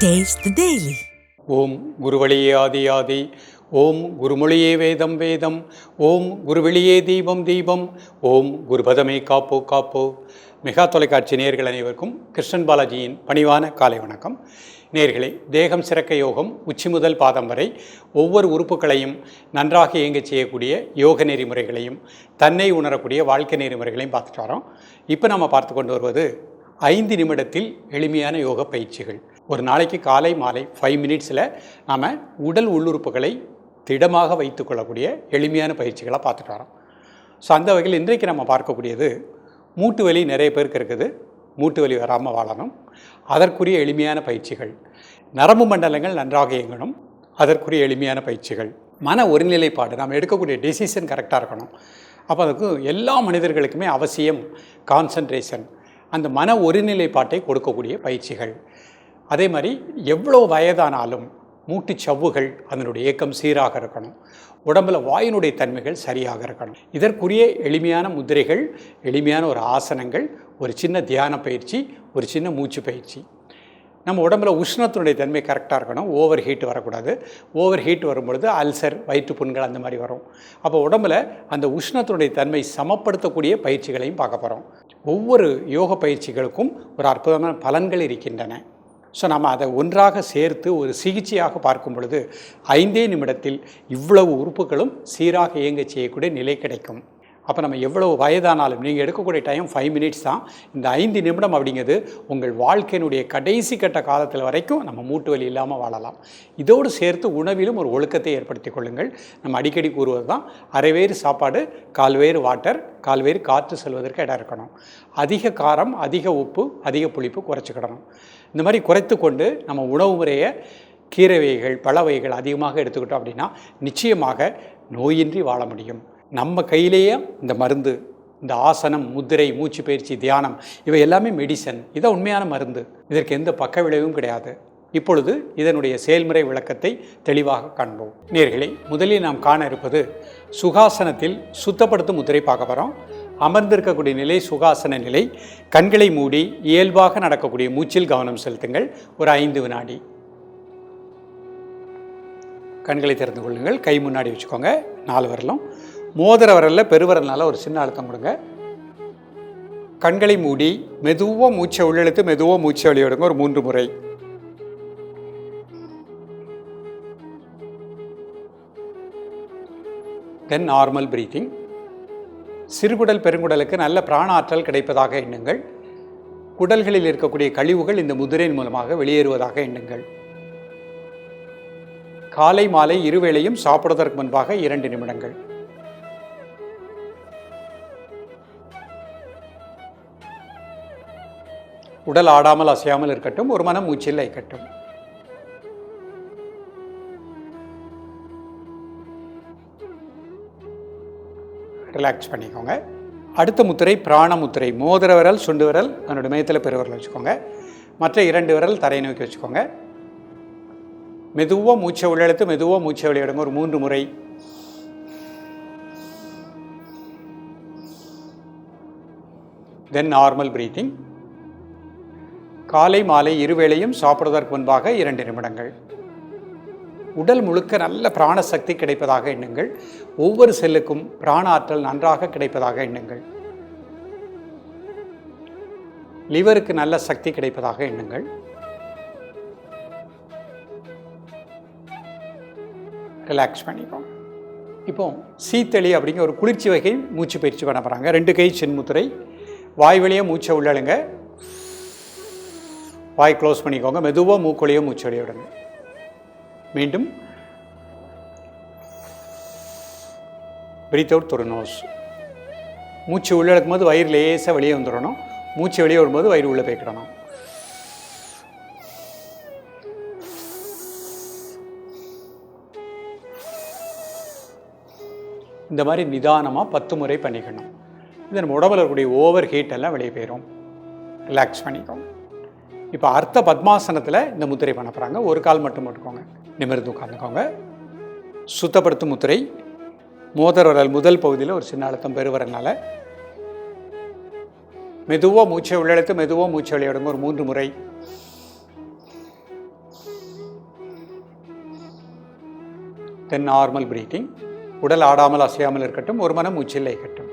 Taste the Daily. ஓம் குருவழியே ஆதி ஆதி, ஓம் குருமொழியே வேதம் வேதம், ஓம் குருவெளியே தீபம் தீபம், ஓம் குருபதமே காப்போ காப்போ. மெகா தொலைக்காட்சி நேயர்கள் அனைவருக்கும் கிருஷ்ணன் பாலாஜியின் பணிவான காலை வணக்கம். நேயர்களே, தேகம் சிறக்க யோகம் உச்சி முதல் பாதம் வரை ஒவ்வொரு உறுப்புகளையும் நன்றாக இயங்க செய்யக்கூடிய யோக நெறிமுறைகளையும் தன்னை உணரக்கூடிய வாழ்க்கை நெறிமுறைகளையும் பார்த்துட்டு வரோம். இப்போ நம்ம பார்த்து கொண்டு வருவது 5 நிமிடத்தில் எளிமையான யோக பயிற்சிகள். ஒரு நாளைக்கு காலை மாலை 5 மினிட்ஸில் நாம் உடல் உள்ளுறுப்புகளை திடமாக வைத்து கொள்ளக்கூடிய எளிமையான பயிற்சிகளாக பார்த்துட்டு வரோம். ஸோ அந்த வகையில் இன்றைக்கு நம்ம பார்க்கக்கூடியது மூட்டு வலி. நிறைய பேருக்கு இருக்குது, மூட்டு வலி வராமல் வாழணும், அதற்குரிய எளிமையான பயிற்சிகள். நரம்பு மண்டலங்கள் நன்றாக இயங்கணும், அதற்குரிய எளிமையான பயிற்சிகள். மன ஒருநிலைப்பாடு, நாம் எடுக்கக்கூடிய டெசிஷன் கரெக்டாக இருக்கணும். அப்போ அதுக்கு எல்லா மனிதர்களுக்குமே அவசியம் கான்சன்ட்ரேஷன், அந்த மன ஒருநிலைப்பாட்டை கொடுக்கக்கூடிய பயிற்சிகள். அதே மாதிரி எவ்வளோ வயதானாலும் மூட்டு சவ்வுகள் அதனுடைய இயக்கம் சீராக இருக்கணும், உடம்பில் வாயினுடைய தன்மைகள் சரியாக இருக்கணும். இதற்குரிய எளிமையான முத்திரைகள், எளிமையான ஒரு ஆசனங்கள், ஒரு சின்ன தியான பயிற்சி, ஒரு சின்ன மூச்சு பயிற்சி. நம்ம உடம்பில் உஷ்ணத்தினுடைய தன்மை கரெக்டாக இருக்கணும், ஓவர் ஹீட் வரக்கூடாது. ஓவர் ஹீட் வரும்பொழுது அல்சர், வயிற்று புண்கள் அந்த மாதிரி வரும். அப்போ உடம்பில் அந்த உஷ்ணத்தினுடைய தன்மை சமப்படுத்தக்கூடிய பயிற்சிகளையும் பார்க்க போகிறோம். ஒவ்வொரு யோக பயிற்சிகளுக்கும் ஒரு அற்புதமான பலன்கள் இருக்கின்றன. ஸோ நம்ம அதை ஒன்றாக சேர்த்து ஒரு சிகிச்சையாக பார்க்கும் பொழுது 5 நிமிடத்தில் இவ்வளவு உறுப்புகளும் சீராக இயங்க செய்யக்கூடிய நிலை கிடைக்கும். அப்போ நம்ம எவ்வளவு வயதானாலும் நீங்கள் எடுக்கக்கூடிய டைம் 5 மினிட்ஸ் தான். இந்த 5 நிமிடம் அப்படிங்கிறது உங்கள் வாழ்க்கையினுடைய கடைசி கட்ட காலத்தில் வரைக்கும் நம்ம மூட்டு வலி இல்லாமல் வாழலாம். இதோடு சேர்த்து உணவிலும் ஒரு ஒழுக்கத்தை ஏற்படுத்தி கொள்ளுங்கள். நம்ம அடிக்கடி கூறுவது தான், அரைவேறு சாப்பாடு, கால்வேறு வாட்டர், கால்வேறு காற்று செல்வதற்கு இடம் இருக்கணும். அதிக காரம், அதிக உப்பு, அதிக புளிப்பு குறைச்சிக்கிடணும். இந்த மாதிரி குறைத்து கொண்டு நம்ம உணவு முறையை கீரை வகைகள், பழ வகைகள் அதிகமாக எடுத்துக்கிட்டோம் அப்படின்னா நிச்சயமாக நோயின்றி வாழ முடியும். நம்ம கையிலேயே இந்த மருந்து, இந்த ஆசனம், முத்திரை, மூச்சு பயிற்சி, தியானம், இவை எல்லாமே மெடிசன். இதான் உண்மையான மருந்து. இதற்கு எந்த பக்க விளைவும் கிடையாது. இப்பொழுது இதனுடைய செயல்முறை விளக்கத்தை தெளிவாக காண்போம். நேயர்களே, முதலில் நாம் காண இருப்பது சுகாசனத்தில் சுத்தப்படுத்தும் முத்திரை பார்க்க போகிறோம். அமர்ந்திருக்கக்கூடிய நிலை சுகாசன நிலை. கண்களை மூடி இயல்பாக நடக்கக்கூடிய மூச்சில் கவனம் செலுத்துங்கள். ஒரு 5 வினாடி. கண்களை திறந்து கொள்ளுங்கள். கை முன்னாடி வச்சுக்கோங்க, 4 விரலும். மோதிர விரலில் பெருவிரல்னால ஒரு சின்ன அழுத்தம் கொடுங்க. கண்களை மூடி மெதுவாக மூச்சை உள்ளெழுத்து மெதுவாக மூச்சை வெளியிடுங்க ஒரு 3 முறை. Then normal breathing. சிறுகுடல் பெருங்குடலுக்கு நல்ல பிராண ஆற்றல் கிடைப்பதாக எண்ணுங்கள். குடல்களில் இருக்கக்கூடிய கழிவுகள் இந்த முதிரையின் மூலமாக வெளியேறுவதாக எண்ணுங்கள். காலை மாலை இருவேளையும் சாப்பிடுவதற்கு முன்பாக 2 நிமிடங்கள். உடல் ஆடாமல் அசையாமல் இருக்கட்டும், ஒரு மனம் மூச்சில் லயிக்கட்டும். ரிலாக்ஸ் பண்ணிக்கோங்க. அடுத்த முத்திரை பிராண முத்திரை. மோதிர விரல், சுண்டு விரல் அதனுடைய மையத்தில் பெருவிரல் வச்சுக்கோங்க. மற்ற 2 விரல் தரையை நோக்கி வச்சுக்கோங்க. மெதுவாக மூச்சை உள்ளெழுத்து மெதுவாக மூச்சை வெளியிடுங்க ஒரு 3 முறை. Then normal breathing. காலை மாலை இருவேளையும் சாப்பிடுவதற்கு முன்பாக 2 நிமிடங்கள். உடல் முழுக்க நல்ல பிராண சக்தி கிடைப்பதாக எண்ணுங்கள். ஒவ்வொரு செல்லுக்கும் பிராண ஆற்றல் நன்றாக கிடைப்பதாக எண்ணுங்கள். லிவருக்கு நல்ல சக்தி கிடைப்பதாக எண்ணுங்கள். ரிலாக்ஸ் பண்ணிப்போம். இப்போ சீத்தளி அப்படிங்கிற ஒரு குளிர்ச்சி வகை மூச்சு பயிற்சி பண்ண போகிறாங்க. 2 கை சின்முத்திரை. வாய் வழியாக மூச்சை உள்ளழுங்க, வாய் க்ளோஸ் பண்ணிக்கோங்க. மெதுவாக மூக்கொழியாக மூச்சு வெளியே விடுங்க. மீண்டும் பிரீத் அவுட் த்ரூ நோஸ். மூச்சு உள்ளே எடுக்கும் போது வயிறு லேசாக வெளியே வந்துடணும். மூச்சு வெளியே வரும்போது வயிறு உள்ளே போய்க்கிடணும். இந்த மாதிரி நிதானமாக 10 முறை பண்ணிக்கணும். இது நம்ம உடம்புல இருக்கக்கூடிய ஓவர் ஹீட் எல்லாம் வெளியே போயிடும். ரிலாக்ஸ் பண்ணிக்கோங்க. இப்போ அர்த்த பத்மாசனத்தில் இந்த முத்திரை பண்ண போகிறாங்க. ஒரு கால் மட்டும் போட்டுக்கோங்க, நிமிர்ந்து உட்காந்துக்கோங்க. சுத்தப்படுத்தும் முத்திரை. மோதிர விரல் முதல் பகுதியில் ஒரு சின்ன அழுத்தம் பெருவரனால மெதுவாக மூச்சை உள்ளெழுத்து மெதுவாக மூச்சை வெளியிடுங்க ஒரு 3 முறை. Then normal breathing. உடல் ஆடாமல் அசையாமல் இருக்கட்டும். ஒரு மனம் மூச்சில் லயிக்கட்டும்.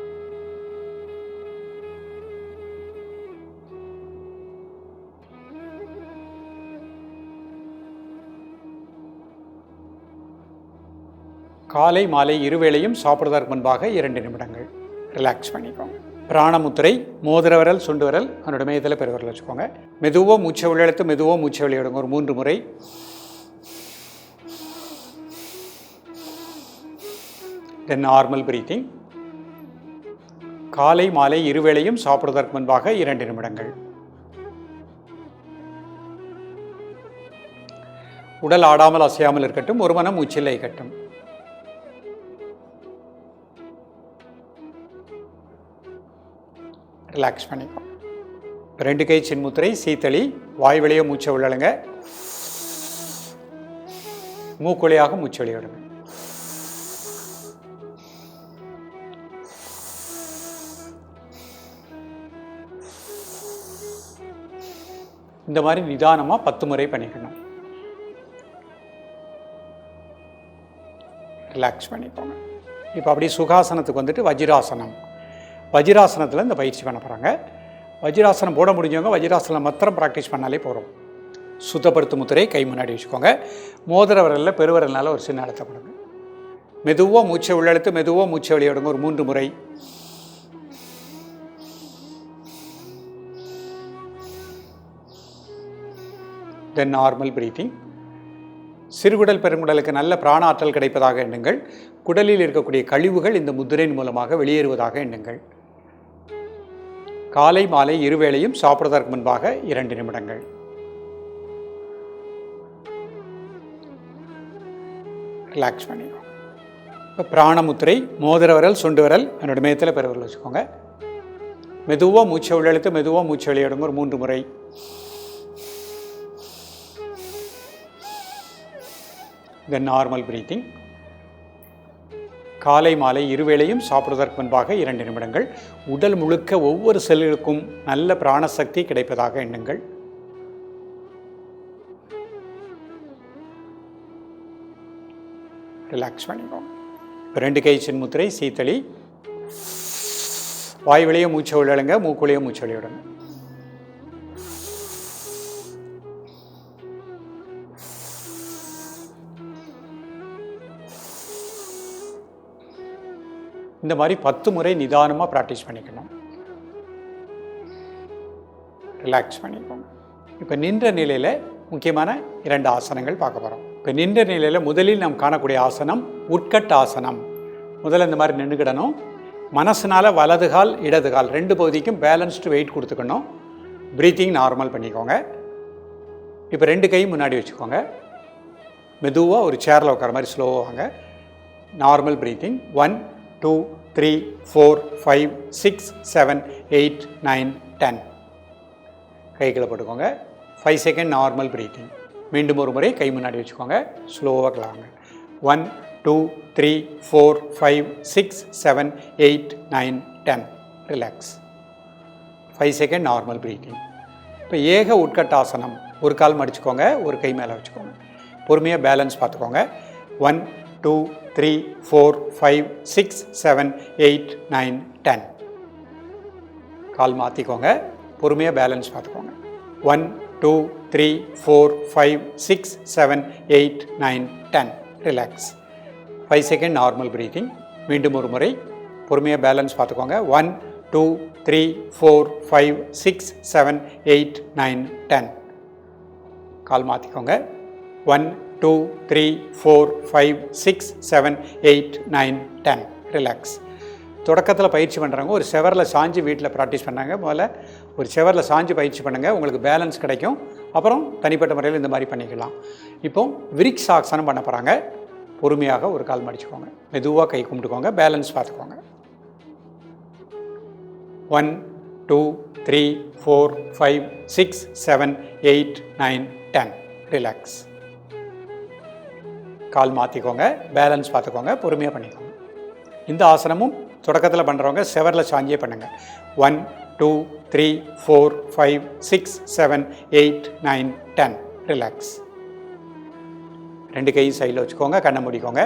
காலை மாலை இருவேளையும் சாப்பிடுவதற்கு முன்பாக 2 நிமிடங்கள் ரிலாக்ஸ் பண்ணிக்கோங்க. பிராணமுத்திரை, மோதிர விரல், சுண்டு விரல், அதனோட மையத்தில் பெருவிரல் வச்சுக்கோங்க. மெதுவாக மூச்சை உள்ளெழுத்து, மெதுவாக மூச்சை வெளியிடுங்க. ஒரு 3 முறை. Then normal breathing. காலை மாலை இருவேளையும் சாப்பிடுவதற்கு முன்பாக 2 நிமிடங்கள். உடல் ஆடாமல் அசையாமல் இருக்கட்டும். ஒரு மனம் மூச்சில் லயிக்கட்டும். ரிலாக்ஸ் பண்ணிக்கோ. 2 கை சின்முத்திரை, சீத்தளி. வாய் வழியாக மூச்சை உள்ளழுங்க. மூக்குழியாக மூச்சு வெளியிடுங்க. இந்த மாதிரி நிதானமாக 10 முறை பண்ணிக்கணும். ரிலாக்ஸ் பண்ணிக்கோங்க. இப்போ அப்படியே சுகாசனத்துக்கு வந்துட்டு வஜ்ராசனம். வஜ்ராசனத்தில் இந்த பயிற்சி பண்ண போகிறாங்க. வஜ்ராசனம் போட முடிஞ்சவங்க வஜ்ராசனம் மாத்திரம் ப்ராக்டிஸ் பண்ணாலே போகிறோம். சுத்தப்படுத்தும் முத்திரை கை முன்னாடி வச்சுக்கோங்க. மோதிர விரலில் பெருவிரல்னால ஒரு சின்ன அழுத்தம் கொடுங்க. மெதுவாக மூச்சை உள்ளெழுத்து, மெதுவாக மூச்சை வெளியிடுங்க. ஒரு 3 முறை. Then normal breathing. சிறுகுடல் பெருங்குடலுக்கு நல்ல பிராண ஆற்றல் கிடைப்பதாக எண்ணுங்கள். குடலில் இருக்கக்கூடிய கழிவுகள் இந்த முத்திரையின் மூலமாக வெளியேறுவதாக எண்ணுங்கள். காலை மாலை இருவேளையும் சாப்பிடுவதற்கு முன்பாக 2 நிமிடங்கள். ரிலாக்ஸ் பண்ணிக்கோங்க. இப்போ பிராணமுத்திரை, மோதிர விரல், சுண்டு விரல், என்னோட மையத்தில் பெருவிரல் வச்சுக்கோங்க. மெதுவாக மூச்சை உள்ளெழுத்து, மெதுவாக மூச்சை வெளியிடுங்க. ஒரு 3 முறை. Then normal breathing. காலை மாலை இருவேளையும் சாப்பிடுவதற்கு முன்பாக 2 நிமிடங்கள். உடல் முழுக்க ஒவ்வொரு செல்லுக்கும் நல்ல பிராணசக்தி கிடைப்பதாக எண்ணுங்கள். ரிலாக்ஸ் பண்ணிக்கோங்க. 2 கை சின்முத்திரை, சீத்தளி. வாய் வழியாக மூச்சை உள்ளழுங்க, மூக்குழியாக மூச்சை வெளியிடுங்க. இந்த மாதிரி 10 முறை நிதானமாக ப்ராக்டிஸ் பண்ணிக்கணும். ரிலாக்ஸ் பண்ணிக்கோங்க. இப்போ நின்ற நிலையில் முக்கியமான 2 ஆசனங்கள் பார்க்க போகிறோம். இப்போ நின்ற நிலையில் முதலில் நாம் காணக்கூடிய ஆசனம் உட்கட் ஆசனம். முதல்ல இந்த மாதிரி நின்றுக்கிடணும். மனசுனால் வலது கால் இடது கால் 2 பகுதிக்கும் பேலன்ஸ்டு வெயிட் கொடுத்துக்கணும். ப்ரீத்திங் நார்மல் பண்ணிக்கோங்க. இப்போ 2 கை முன்னாடி வச்சுக்கோங்க. மெதுவாக ஒரு சேரில் உட்கார மாதிரி ஸ்லோவாக வாங்க. Normal breathing. 1 2 3 4 5 6 7 8 9 10. கைகளை போட்டுக்கோங்க. 5 செகண்ட் நார்மல் பிரீத்திங். மீண்டும் ஒரு முறை கை முன்னாடி வச்சுக்கோங்க. ஸ்லோவாக கிளாங்க. 1 2 3 4 5 6 7 8 9 10. ரிலாக்ஸ். 5 second normal breathing. இப்போ ஏக உட்கட்டாசனம். ஒரு கால் மடிச்சுக்கோங்க, ஒரு கை மேலே வச்சுக்கோங்க. பொறுமையாக பேலன்ஸ் பார்த்துக்கோங்க. 1 2 3 4 5 6 7 8 9 10. கால் மாற்றிக்கோங்க. பொறுமையாக பேலன்ஸ் பார்த்துக்கோங்க. 1 2 3 4 5 6 7 8 9 10. ரிலாக்ஸ். 5 second normal breathing. மீண்டும் ஒரு முறை பொறுமையாக பேலன்ஸ் பார்த்துக்கோங்க. 1 2 3 4 5 6 7 8 9 10. கால் மாற்றிக்கோங்க. 1 2 3 4 5 6 7 8 9 10. ரிலாக்ஸ். தொடக்கத்தில் பயிற்சி பண்ணுறாங்க. ஒரு செவரில் சாஞ்சு வீட்டில் ப்ராக்டிஸ் பண்ணாங்க. முதல்ல ஒரு செவரில் சாஞ்சு பயிற்சி பண்ணுங்கள். உங்களுக்கு பேலன்ஸ் கிடைக்கும். அப்புறம் தனிப்பட்ட முறையில் இந்த மாதிரி பண்ணிக்கலாம். இப்போ விரிக்ஸ் ஆசனம் பண்ண போகிறாங்க. பொறுமையாக ஒரு கால் மடிச்சுக்கோங்க. மெதுவாக கை கும்பிட்டுக்கோங்க. பேலன்ஸ் பார்த்துக்கோங்க. 1 2 3 4 5 6 7 8 9 10. ரிலாக்ஸ். கால் மாற்றிக்கோங்க. பேலன்ஸ் பார்த்துக்கோங்க. பொறுமையாக பண்ணிக்கோங்க. இந்த ஆசனமும் தொடக்கத்தில் பண்ணுறவங்க செவரில் சாஞ்சியே பண்ணுங்கள். 1 2 3 4 5 6 7 8 9 10. ரிலாக்ஸ். 2 கையும் சைடில் வச்சுக்கோங்க. கண்ணை மூடிக்கோங்க.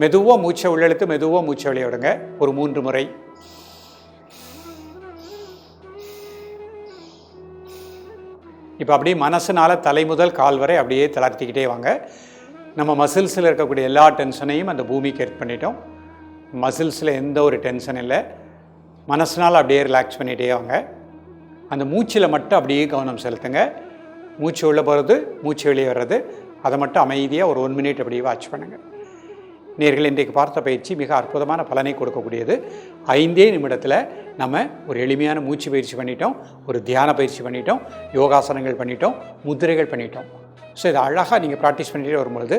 மெதுவாக மூச்சை உள்ளெழுத்து மெதுவாக மூச்சை வெளியே விடுங்க. ஒரு 3 முறை. இப்போ அப்படியே மனசுனால தலை முதல் கால் வரை அப்படியே தளர்த்திக்கிட்டே வாங்க. நம்ம மசில்ஸில் இருக்கக்கூடிய எல்லா டென்ஷனையும் அந்த பூமிக்கு எர்த் பண்ணிட்டோம். மசில்ஸில் எந்த ஒரு டென்ஷன் இல்லை. மனசுனால் அப்படியே ரிலாக்ஸ் பண்ணிகிட்டே வாங்க. அந்த மூச்சில் மட்டும் அப்படியே கவனம் செலுத்துங்க. மூச்சு உள்ளே போகிறது, மூச்சு வெளியே வர்றது, அதை மட்டும் அமைதியாக ஒரு 1 மினிட் அப்படியே வாட்ச் பண்ணுங்கள். நேயர்களே, இன்றைக்கு பார்த்த பயிற்சி மிக அற்புதமான பலனை கொடுக்கக்கூடியது. 5 நிமிடத்தில் நம்ம ஒரு எளிமையான மூச்சு பயிற்சி பண்ணிட்டோம், ஒரு தியான பயிற்சி பண்ணிட்டோம், யோகாசனங்கள் பண்ணிட்டோம், முத்திரைகள் பண்ணிட்டோம். ஸோ இதை அழகாக நீங்கள் ப்ராக்டிஸ் பண்ணிகிட்டே வரும்பொழுது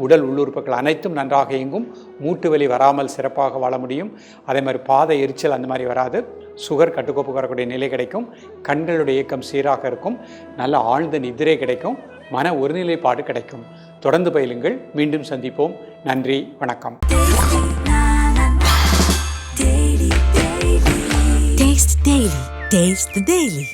உடல் உள்ளுறுப்புகள் அனைத்தும் நன்றாக இயங்கும். மூட்டு வலி வராமல் சிறப்பாக வாழ முடியும். அதே மாதிரி பாத எரிச்சல் அந்த மாதிரி வராது. சுகர் கட்டுக்கோப்புக்கு வரக்கூடிய நிலை கிடைக்கும். கண்களுடைய இயக்கம் சீராக இருக்கும். நல்ல ஆழ்ந்த நிதிரை கிடைக்கும். மன ஒருநிலைப்பாடு கிடைக்கும். தொடர்ந்து பயிலுங்கள். மீண்டும் சந்திப்போம். நன்றி, வணக்கம். Taste the Daily.